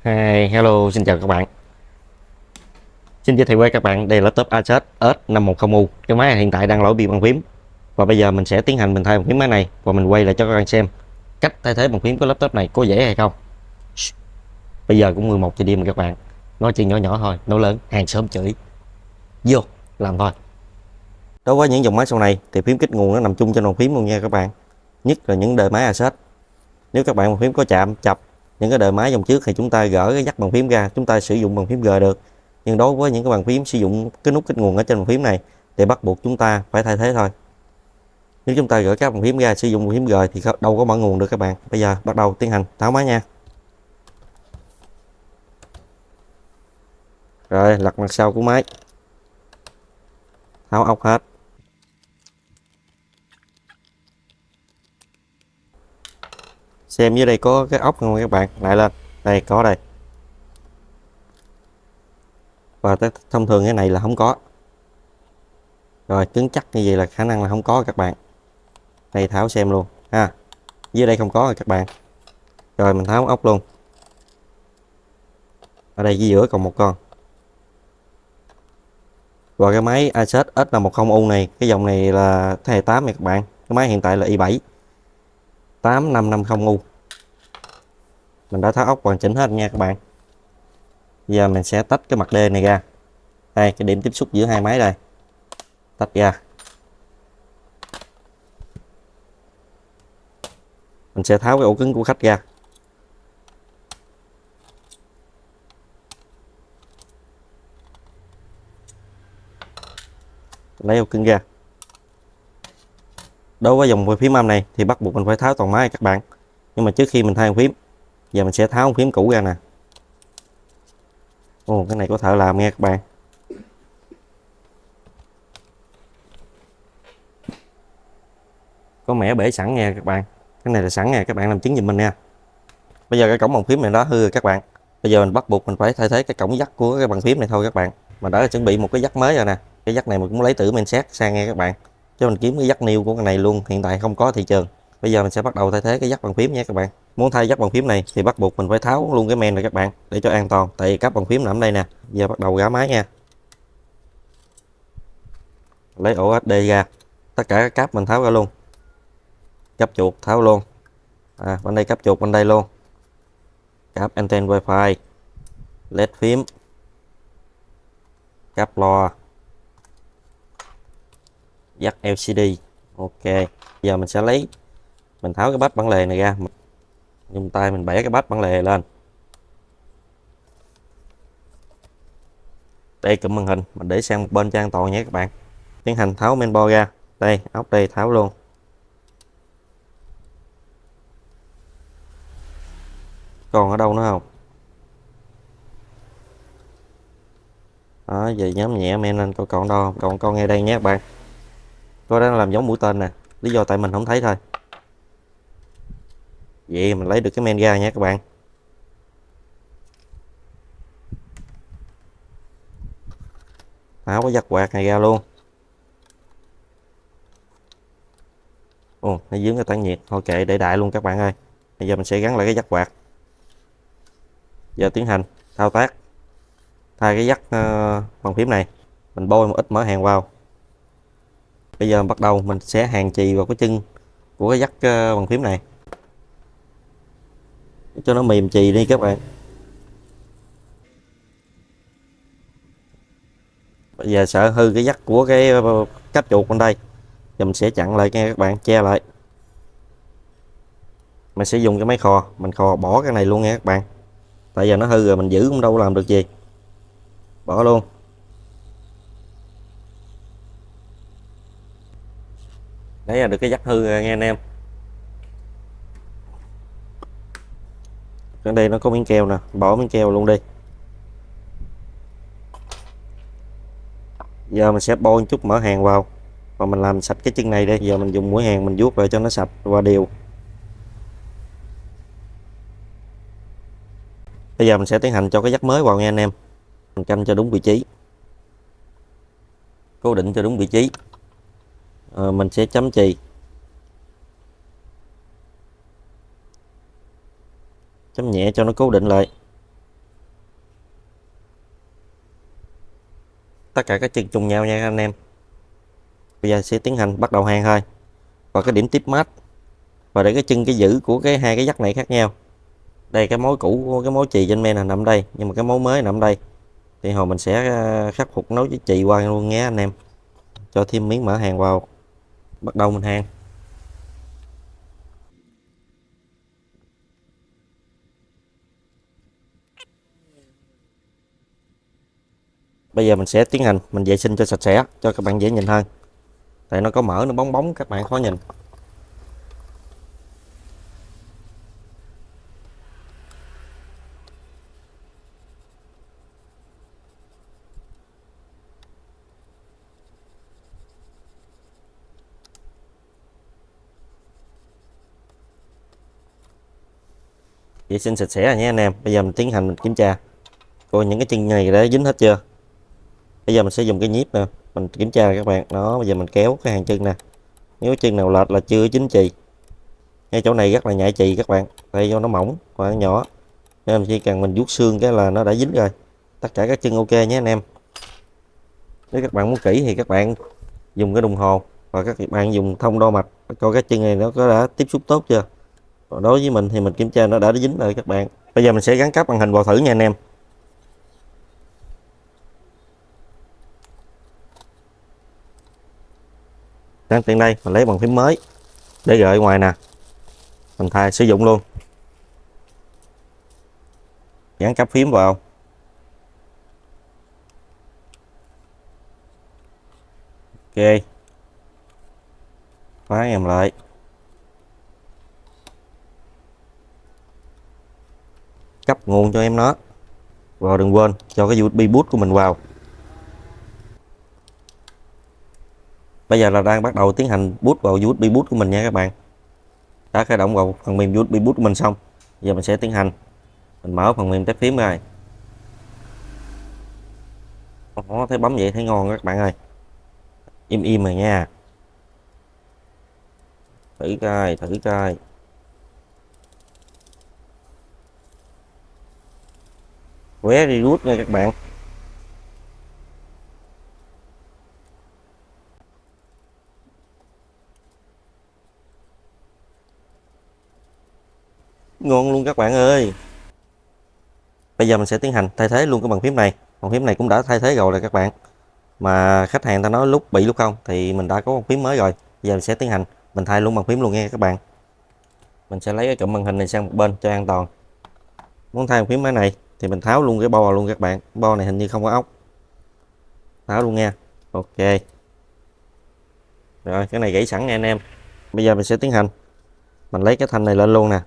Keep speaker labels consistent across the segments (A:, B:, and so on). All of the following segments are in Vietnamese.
A: Hi, hello, xin chào các bạn. Xin giới thiệu với các bạn, đây là laptop Asus S510U. Cái máy này hiện tại đang lỗi bị bàn phím. Và bây giờ mình sẽ tiến hành thay bàn phím máy này và mình quay lại cho các bạn xem cách thay thế bàn phím của laptop này có dễ hay không. Bây giờ cũng 11 giờ đêm rồi các bạn. Nói chuyện nhỏ nhỏ thôi, nói lớn hàng xóm chửi. Vô, làm thôi. Đối với những dòng máy sau này thì phím kích nguồn nó nằm chung trên bàn phím luôn nha các bạn. Nhất là những đời máy Asus. Nếu các bạn bàn phím có chạm, chập những cái đời máy dòng trước thì chúng ta gỡ cái dắt bàn phím ra, chúng ta sử dụng bàn phím G được. Nhưng đối với những cái bàn phím sử dụng cái nút kích nguồn ở trên bàn phím này thì bắt buộc chúng ta phải thay thế thôi. Nếu chúng ta gỡ các bàn phím ra sử dụng bàn phím G thì đâu có mở nguồn được các bạn. Bây giờ bắt đầu tiến hành tháo máy nha. Rồi lật mặt sau của máy, tháo ốc hết. Xem dưới đây có cái ốc không các bạn, lại lên đây, có đây. Và thông thường cái này là không có. Rồi cứng chắc như vậy là khả năng là không có các bạn. Đây tháo xem luôn ha. Dưới đây không có rồi các bạn. Rồi mình tháo ốc luôn. Ở đây giữa còn một con. Và cái máy Asus S510U này, cái dòng này là thế hệ 8 nha các bạn. Cái máy hiện tại là i7 8550U. Mình đã tháo ốc hoàn chỉnh hết nha các bạn. Giờ mình sẽ tách cái mặt D này ra. Đây, cái điểm tiếp xúc giữa hai máy đây. Tách ra. Mình sẽ tháo cái ổ cứng của khách ra. Lấy ổ cứng ra. Đối với dòng phím âm này thì bắt buộc mình phải tháo toàn máy các bạn. Nhưng mà trước khi mình thay bàn phím, giờ mình sẽ tháo bàn phím cũ ra nè. Ồ, cái này có thợ làm nghe các bạn. Có mẻ bể sẵn nha các bạn. Cái này là sẵn nha, các bạn làm chứng giùm mình nha. Bây giờ cái cổng bàn phím này đó hư rồi các bạn. Bây giờ mình bắt buộc mình phải thay thế cái cổng dắt của cái bàn phím này thôi các bạn. Mình đã chuẩn bị một cái dắt mới rồi nè. Cái dắt này mình cũng lấy từ Mensac sang nghe các bạn. Cho mình kiếm cái dắt new của cái này luôn, hiện tại không có thị trường. Bây giờ mình sẽ bắt đầu thay thế cái dắt bàn phím nha các bạn. Muốn thay dắt bàn phím này thì bắt buộc mình phải tháo luôn cái men này các bạn, để cho an toàn, tại vì cáp bàn phím nằm đây nè. Giờ bắt đầu gã máy nha. Lấy ổ SD ra, tất cả các cáp mình tháo ra luôn. Cáp chuột tháo luôn. Bên đây cáp chuột bên đây luôn. Cáp anten wifi, led phím, cáp loa, dắt LCD. Ok, giờ mình sẽ mình tháo cái bát bản lề này ra, dùng tay mình bẻ cái bát bản lề lên. Đây cụm màn hình mình để sang một bên cho an toàn nhé các bạn. Tiến hành tháo mainboard ra. Đây, ốc đây tháo luôn. Còn ở đâu nữa không? Đó, giờ nhắm nhẹ men lên coi còn đâu không? Còn con ngay đây nhé các bạn. Có đó làm giống mũi tên nè, lý do tại mình không thấy thôi. Vậy mình lấy được cái men ra nha các bạn. Tháo cái dắt quạt này ra luôn. Ồ, nó dướng cái tản nhiệt, thôi kệ để đại luôn các bạn ơi. Bây giờ mình sẽ gắn lại cái dắt quạt. Giờ tiến hành thao tác thay cái dắt bàn phím này. Mình bôi một ít mỡ hàng vào. Bây giờ bắt đầu mình sẽ hàn chì vào cái chân của cái dắt bàn phím này cho nó mềm chì đi các bạn. Bây giờ sợ hư cái dắt của cái cáp chuột bên đây, giờ mình sẽ chặn lại nha các bạn, che lại. Mình sẽ dùng cái máy khò, mình khò bỏ cái này luôn nha các bạn, tại giờ nó hư rồi mình giữ cũng đâu làm được gì, bỏ luôn. Đấy là được cái dắt hư rồi nghe anh em. Ở đây nó có miếng keo nè, bỏ miếng keo luôn đi. Giờ mình sẽ bôi chút mỡ hàng vào và mình làm sạch cái chân này đây. Giờ mình dùng mũi hàn mình vuốt lại cho nó sạch và đều. Bây giờ mình sẽ tiến hành cho cái dắt mới vào nha anh em. Mình canh cho đúng vị trí, cố định cho đúng vị trí. Mình sẽ chấm chì, chấm nhẹ cho nó cố định lại. tất cả các chân trùng nhau nha anh em. Bây giờ sẽ tiến hành bắt đầu hàn thôi. Và cái điểm tiếp mát và để cái chân cái giữ của hai cái dắt này khác nhau. Đây cái mối cũ của cái mối chì trên men là nằm đây, nhưng mà cái mối mới nằm đây. Thì hồi mình sẽ khắc phục nối với chì qua luôn nhé anh em. Cho thêm miếng mỡ hàn vào. Bắt đầu mình hàn. Bây giờ mình sẽ tiến hành mình vệ sinh cho sạch sẽ cho các bạn dễ nhìn hơn. Tại nó có mỡ nó bóng bóng các bạn khó nhìn. Vệ sinh sạch sẽ rồi nhé anh em. Bây giờ mình tiến hành mình kiểm tra coi những cái chân này đã dính hết chưa. Bây giờ mình sẽ dùng cái nhíp nè, mình kiểm tra các bạn. Đó, bây giờ mình kéo cái hàng chân nè. Nếu chân nào lệch là chưa dính chì. Ngay chỗ này rất là nhạy chì các bạn, tại do nó mỏng và nó nhỏ. Nên chỉ cần mình vuốt xương cái là nó đã dính rồi. Tất cả các chân ok nhé anh em. Nếu các bạn muốn kỹ thì các bạn dùng cái đồng hồ và các bạn dùng thông đo mạch coi cái chân này nó có đã tiếp xúc tốt chưa. Còn đối với mình thì mình kiểm tra nó đã dính rồi các bạn. Bây giờ mình sẽ gắn cáp màn hình vào thử nha anh em. Đang tiện đây mình lấy bàn phím mới để gợi ngoài nè, mình thay sử dụng luôn. Gắn cáp phím vào. Ok, khóa em lại. Cấp nguồn cho em nó. Và đừng quên cho cái USB boot của mình vào. Bây giờ là đang bắt đầu tiến hành boot vào USB boot của mình nha các bạn. Đã khởi động vào phần mềm USB boot của mình xong. Giờ mình sẽ tiến hành mình mở phần mềm tép phím ra. Nó thấy bấm vậy thấy ngon các bạn ơi. Im im rồi nha. Thử coi, thử coi. Very good nha các bạn. Ngon luôn các bạn ơi. Bây giờ mình sẽ tiến hành thay thế luôn cái bàn phím này. Bàn phím này cũng đã thay thế rồi là các bạn. Mà khách hàng ta nói lúc bị lúc không thì mình đã có bàn phím mới rồi. Giờ mình sẽ tiến hành mình thay luôn bàn phím luôn nha các bạn. Mình sẽ lấy cái cụm màn hình này sang một bên cho an toàn. Muốn thay bàn phím máy này thì mình tháo luôn cái bo luôn các bạn. Bo này hình như không có ốc. Tháo luôn nha. Ok. Rồi cái này gãy sẵn nha anh em. Bây giờ mình sẽ tiến hành mình lấy cái thanh này lên luôn nè.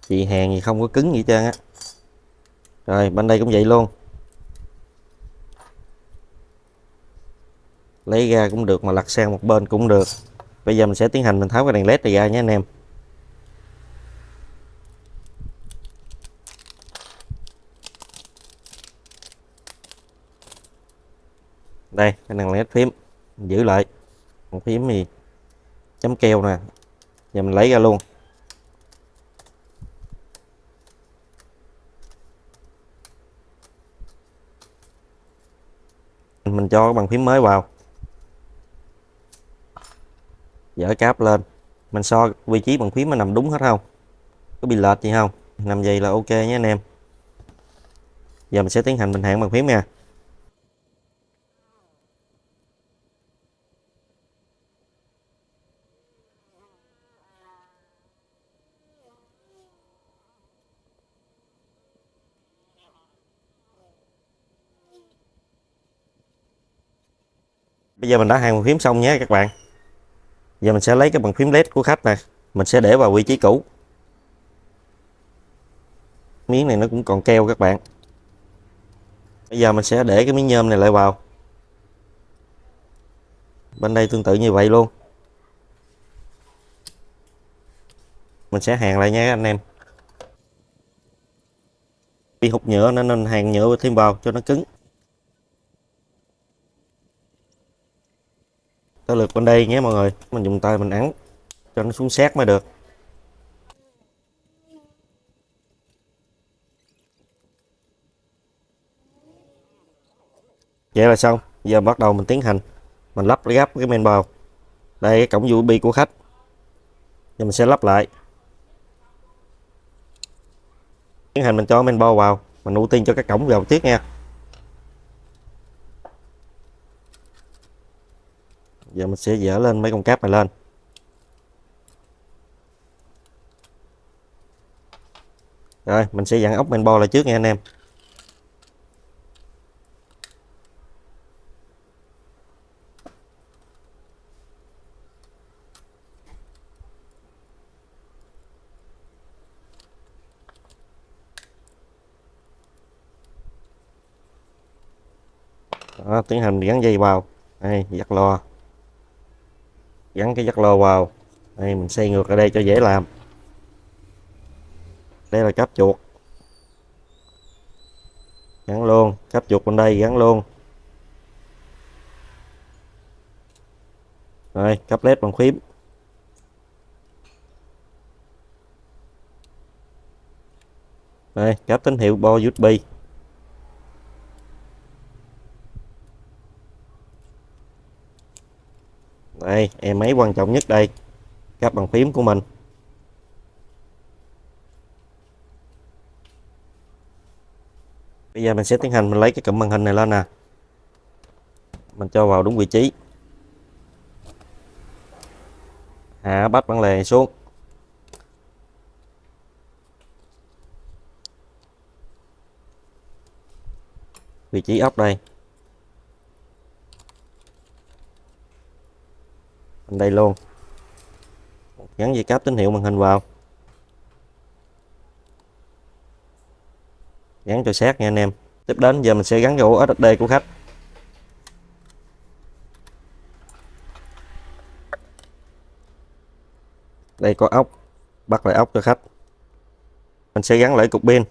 A: Chị hàn gì không có cứng gì hết trơn á. Rồi bên đây cũng vậy luôn. Lấy ra cũng được mà lật sang một bên cũng được. Bây giờ mình sẽ tiến hành mình tháo cái đèn led này ra nhé anh em. Đây cái đèn led phím mình giữ lại. Còn phím thì chấm keo nè. Giờ mình lấy ra luôn. Mình cho cái bàn phím mới vào. Dỡ cáp lên. Mình so vị trí bàn phím nó nằm đúng hết không? Có bị lệch gì không? Nằm vậy là ok nhé anh em. Giờ mình sẽ tiến hành mình hẹn bàn phím nha. Bây giờ mình đã hẹn bàn phím xong nhé các bạn. Giờ mình sẽ lấy cái bàn phím led của khách này. Mình sẽ để vào vị trí cũ. Miếng này nó cũng còn keo các bạn. Bây giờ mình sẽ để cái miếng nhôm này lại vào. Bên đây tương tự như vậy luôn. Mình sẽ hàn lại nha anh em. Bị hụt nhựa nên hàn nhựa thêm vào cho nó cứng. Tới lượt bên đây nhé mọi người. Mình dùng tay mình ấn cho nó xuống sát mới được. Vậy là xong. Giờ bắt đầu mình tiến hành mình lắp ghép cái main board. Đây cái cổng USB của khách. Giờ mình sẽ lắp lại. Tiến hành mình cho main board vào, mình ưu tiên cho cái cổng vào trước nha. Giờ mình sẽ dỡ lên mấy con cáp này lên. Rồi mình sẽ dặn ốc main board lại trước nha anh em. Đó, tiến hành gắn dây vào. Đây, dắt lo. Gắn cái dắt lo vào. Đây mình xây ngược ở đây cho dễ làm. Đây là cáp chuột. Gắn luôn, cáp chuột bên đây gắn luôn. Rồi, cáp led bằng phím. Đây, cáp tín hiệu bo USB. Đây, em máy quan trọng nhất đây. Cáp bằng phím của mình. Bây giờ mình sẽ tiến hành mình lấy cái cụm màn hình này lên nè. Mình cho vào đúng vị trí. Hạ bắt bản lề xuống. Vị trí ốc đây. Bên đây luôn. Gắn dây cáp tín hiệu màn hình vào. Gắn cho sát nha anh em. Tiếp đến giờ mình sẽ gắn cái ổ SSD của khách. Đây có ốc. Bắt lại ốc cho khách. Mình sẽ gắn lại cục pin.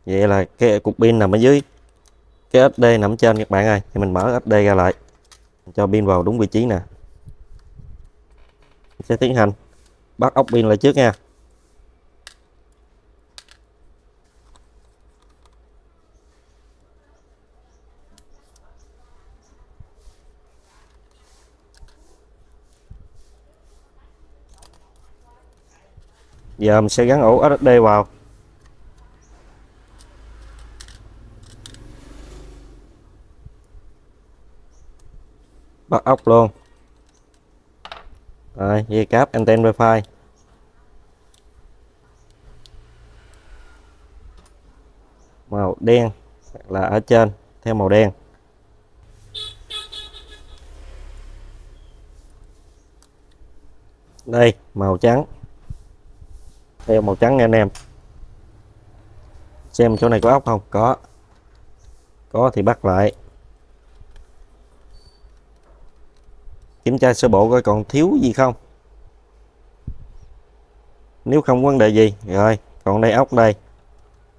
A: Vậy là cái cục pin nằm ở dưới, cái SD nằm trên các bạn ơi. Thì mình mở SD ra lại, mình cho pin vào đúng vị trí nè. Mình sẽ tiến hành bắt ốc pin lại trước nha. Giờ mình sẽ gắn ổ SSD vào. Bắt ốc luôn. Rồi, dây cáp anten wifi. Màu đen là ở trên theo màu đen. Đây màu trắng theo màu trắng nha anh em. Xem chỗ này có ốc không? Có thì bắt lại. Kiểm tra sơ bộ coi còn thiếu gì không. Nếu không vấn đề gì rồi, còn đây ốc đây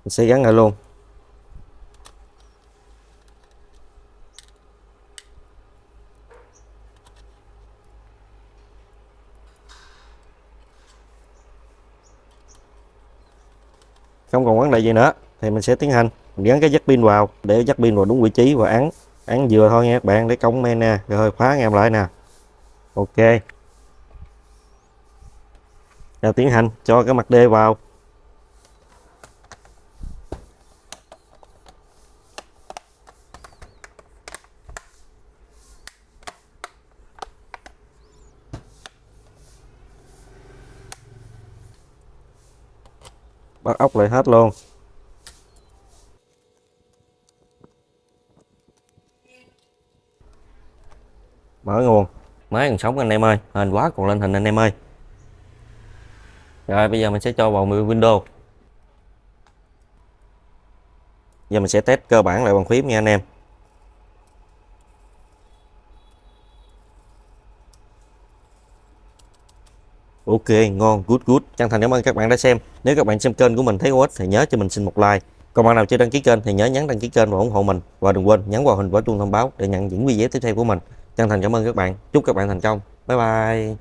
A: mình sẽ gắn lại luôn. Không còn vấn đề gì nữa thì mình sẽ tiến hành mình gắn cái jack pin vào để jack pin vào đúng vị trí và ấn vừa thôi nha các bạn, để cổng men nè, rồi khóa em lại nè. Ok. Rồi tiến hành cho cái mặt D vào. Bắt ốc lại hết luôn. Mở nguồn. Máy còn sống anh em ơi, hên quá còn lên hình anh em ơi. Rồi bây giờ mình sẽ cho vào Windows. Giờ mình sẽ test cơ bản lại bằng phím nha anh em. Ok, ngon, good. Chân thành cảm ơn các bạn đã xem. Nếu các bạn xem kênh của mình thấy hữu ích thì nhớ cho mình xin một like. Còn bạn nào chưa đăng ký kênh thì nhớ nhấn đăng ký kênh và ủng hộ mình. Và đừng quên nhấn vào hình quả chuông thông báo để nhận những video tiếp theo của mình. Chân thành cảm ơn các bạn. Chúc các bạn thành công. Bye bye.